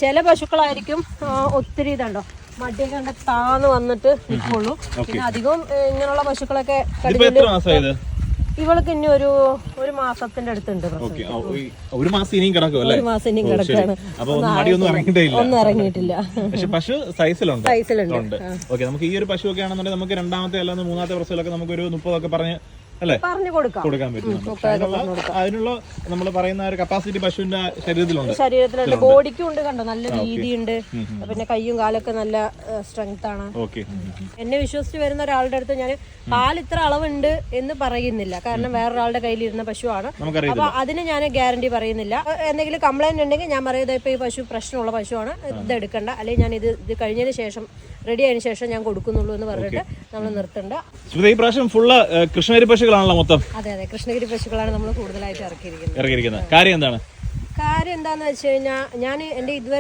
ചില പശുക്കളായിരിക്കും ഒത്തിരി ഇതുണ്ടോ മടിയൊക്കെ കണ്ട താന്ന് വന്നിട്ട് നിൽക്കുള്ളൂ. പിന്നെ അധികം ഇങ്ങനെയുള്ള പശുക്കളൊക്കെ ഇവൾക്ക് ഇനി ഒരു മാസത്തിന്റെ അടുത്തുണ്ട്. ഒരു മാസം ഇനിയും കിടക്കും. ഒരു മാസം ഇനിയും കിടക്കാണ്. ഒന്നും ഇറങ്ങിയിട്ടില്ല. പക്ഷെ പശു സൈസിലുണ്ട്. നമുക്ക് ഈ ഒരു പശു ഒക്കെ ആണെന്നുണ്ടെങ്കിൽ നമുക്ക് രണ്ടാമത്തെ അല്ലാതെ മൂന്നാമത്തെ പ്രസവത്തിലൊക്കെ നമുക്ക് ഒരു 30 ഒക്കെ പറഞ്ഞ് അല്ലേ കൊടുക്കാൻ പറ്റും. അതിനുള്ള നമ്മൾ പറയുന്ന ഒരു കപ്പാസിറ്റി പശുവിന്റെ ശരീരത്തിലുണ്ട്. ബോഡിക്കും ഉണ്ട്, കണ്ടോ നല്ല രീതിയുണ്ട്. പിന്നെ കയ്യും കാലൊക്കെ നല്ല സ്ട്രെങ്ത് ആണ്. എന്നെ വിശ്വസിച്ച് വരുന്ന ഒരാളുടെ അടുത്ത് ഞാൻ പാൽ ഇത്ര അളവുണ്ട് എന്ന് പറയുന്നില്ല. കാരണം വേറൊരാളുടെ കയ്യിലിരുന്ന പശുവാണ്. അപ്പൊ അതിന് ഞാൻ ഗ്യാരണ്ടി പറയുന്നില്ല. എന്തെങ്കിലും കംപ്ലൈന്റ് ഉണ്ടെങ്കിൽ ഞാൻ പറയുന്നത് ഇപ്പൊ ഈ പശു പ്രശ്നമുള്ള പശുവാണ്, ഇത് എടുക്കണ്ട, അല്ലെങ്കിൽ ഞാൻ ഇത് കഴിഞ്ഞതിന് ശേഷം റെഡി ആയതിനു ശേഷം ഞാൻ കൊടുക്കുന്നുള്ളൂ എന്ന് പറഞ്ഞിട്ട് നമ്മൾ നിർത്തണ്ട. ഈ പ്രാവശ്യം ഫുള്ള് കൃഷ്ണഗിരി പശുക്കളാണല്ലോ മൊത്തം. അതെ, കൃഷ്ണഗിരി പശുക്കളാണ് നമ്മൾ കൂടുതലായിട്ട് ഇറക്കിയിരിക്കുന്നത്. കാര്യം എന്താണെന്ന് വെച്ച് കഴിഞ്ഞാൽ ഞാൻ എന്റെ ഇതുവരെ